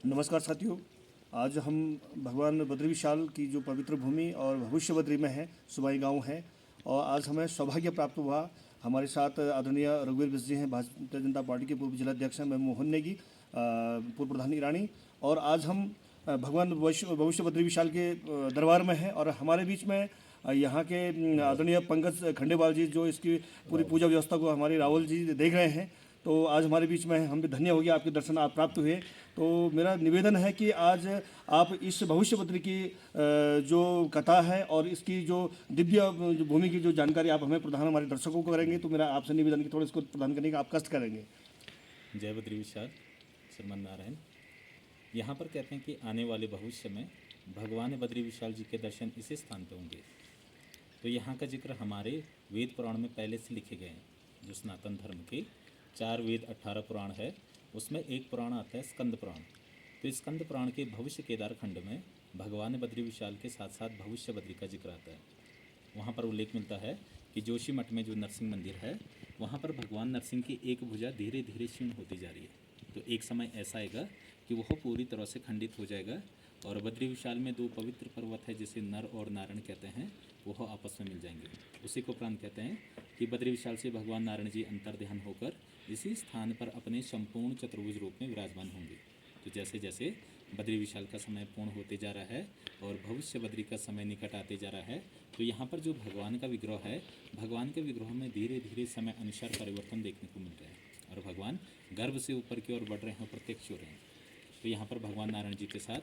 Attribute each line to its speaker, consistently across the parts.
Speaker 1: नमस्कार साथियों। आज हम भगवान बद्री विशाल की जो पवित्र भूमि और भविष्य बद्री में है सुबाई गांव है, और आज हमें सौभाग्य प्राप्त हुआ। हमारे साथ आदरणीय रघुवीर बिष्ट जी हैं, भारतीय जनता पार्टी के पूर्व जिलाध्यक्ष हैं, मैं मोहन नेगी, पूर्व प्रधान ईरानी। और आज हम भगवान भविष्य बद्री विशाल के दरबार में हैं, और हमारे बीच में यहाँ के आदरणीय पंकज खंडेवाल जी, जो इसकी पूरी पूजा व्यवस्था को हमारे राहुल जी देख रहे हैं, तो आज हमारे बीच में हम भी धन्य हो गया, आपके दर्शन आप प्राप्त हुए। तो मेरा निवेदन है कि आज आप इस भविष्य बद्री की जो कथा है और इसकी जो दिव्य जो भूमि की जो जानकारी आप हमें प्रदान हमारे दर्शकों को करेंगे, तो मेरा आपसे निवेदन है कि थोड़ा इसको प्रदान करने का आप कष्ट करेंगे।
Speaker 2: जय बद्री विशाल, श्रीमन नारायण। यहाँ पर कहते हैं कि आने वाले भविष्य में भगवान बद्री विशाल जी के दर्शन इसी स्थान पर होंगे। तो यहाँ का जिक्र हमारे वेद पुराण में पहले से लिखे गए हैं। जो सनातन धर्म के 4 वेद 18 पुराण है, उसमें एक पुराण आता है स्कंद पुराण। तो इस स्कंद पुराण के भविष्य केदार खंड में भगवान बद्री विशाल के साथ साथ भविष्य बद्री का जिक्र आता है। वहाँ पर उल्लेख मिलता है कि जोशी मठ में जो नरसिंह मंदिर है, वहाँ पर भगवान नरसिंह की एक भुजा धीरे धीरे क्षीण होती जा रही है। तो एक समय ऐसा आएगा कि वह पूरी तरह से खंडित हो जाएगा, और बद्री विशाल में 2 पवित्र पर्वत है जिसे नर और नारायण कहते हैं, वह आपस में मिल जाएंगे। उसी को उपरांत कहते हैं कि बद्री विशाल से भगवान नारायण जी अंतर्ध्यान होकर इसी स्थान पर अपने संपूर्ण चतुर्भुज रूप में विराजमान होंगे। तो जैसे जैसे बद्री विशाल का समय पूर्ण होते जा रहा है और भविष्य बद्री का समय निकट आते जा रहा है, तो यहाँ पर जो भगवान का विग्रह है, भगवान के विग्रह में धीरे धीरे समय अनुसार परिवर्तन देखने को मिल रहा है, और भगवान गर्भ से ऊपर की ओर बढ़ रहे हैं, प्रत्यक्ष हो रहे हैं। तो यहाँ पर भगवान नारायण जी के साथ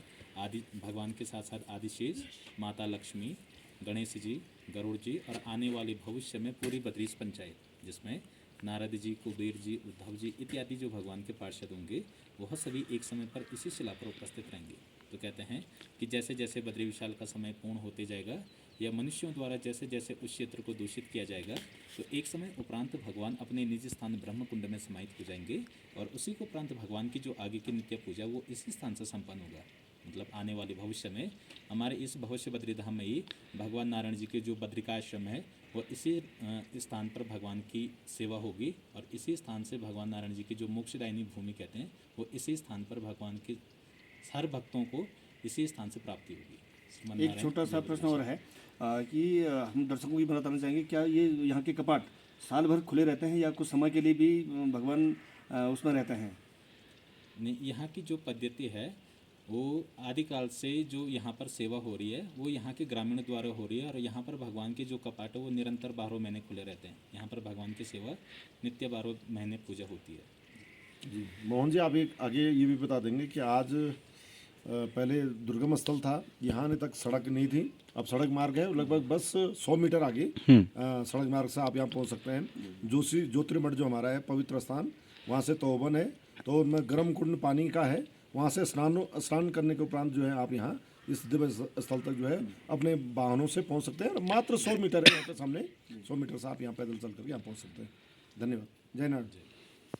Speaker 2: भगवान के साथ साथ आदिशेष, माता लक्ष्मी, गणेश जी, गरुड़ जी, और आने वाले भविष्य में पूरी बद्रीश पंचायत, जिसमें नारद जी, कुबेर जी, उद्धव जी इत्यादि जो भगवान के पार्षद होंगे, वह सभी एक समय पर इसी शिला पर उपस्थित रहेंगे। तो कहते हैं कि जैसे जैसे बद्री विशाल का समय पूर्ण होते जाएगा, या मनुष्यों द्वारा जैसे जैसे उस क्षेत्र को दूषित किया जाएगा, तो एक समय उपरांत भगवान अपने निज स्थान ब्रह्मकुंड में समाहित हो जाएंगे, और उसी को उपरांत भगवान की जो आगे की नित्य पूजा वो इसी स्थान से संपन्न होगा। मतलब आने वाले भविष्य में हमारे इस भविष्य बद्री धाम में ही भगवान नारायण जी के जो बद्रिकाश्रम है, वो इसी स्थान पर भगवान की सेवा होगी, और इसी स्थान से भगवान नारायण जी की जो मोक्षदायिनी भूमि कहते हैं, वो इसी स्थान पर भगवान के हर भक्तों को इसी स्थान से प्राप्ति होगी।
Speaker 1: एक छोटा सा प्रश्न और है कि हम दर्शकों को भी बताना चाहेंगे, क्या ये यहाँ के कपाट साल भर खुले रहते हैं या कुछ समय के लिए भी भगवान उसमें रहते हैं?
Speaker 2: नहीं, यहाँ की जो पद्धति है वो आदिकाल से जो यहाँ पर सेवा हो रही है, वो यहाँ के ग्रामीण द्वारा हो रही है, और यहाँ पर भगवान के जो कपाट है वो निरंतर 12 महीने खुले रहते हैं। यहाँ पर भगवान की सेवा नित्य 12 महीने पूजा होती है।
Speaker 3: जी मोहन जी, आप एक आगे ये भी बता देंगे कि आज पहले दुर्गम स्थल था, यहाँ आने तक सड़क नहीं थी, अब सड़क मार्ग है। लगभग बस 100 मीटर आगे सड़क मार्ग से आप यहाँ पहुँच सकते हैं। जोशी ज्योतिर्मठ जो हमारा है पवित्र स्थान, वहाँ से तपोवन है, तो उनमें गर्म कुंड पानी का है, वहाँ से स्नान करने के उपरांत जो है आप यहाँ इस दिव्य स्थल तक जो है अपने वाहनों से पहुँच सकते हैं। मात्र 100 मीटर है यहाँ पे सामने, 100 मीटर से आप यहाँ पैदल चल कर यहाँ पहुँच सकते हैं। धन्यवाद। जय नारायण।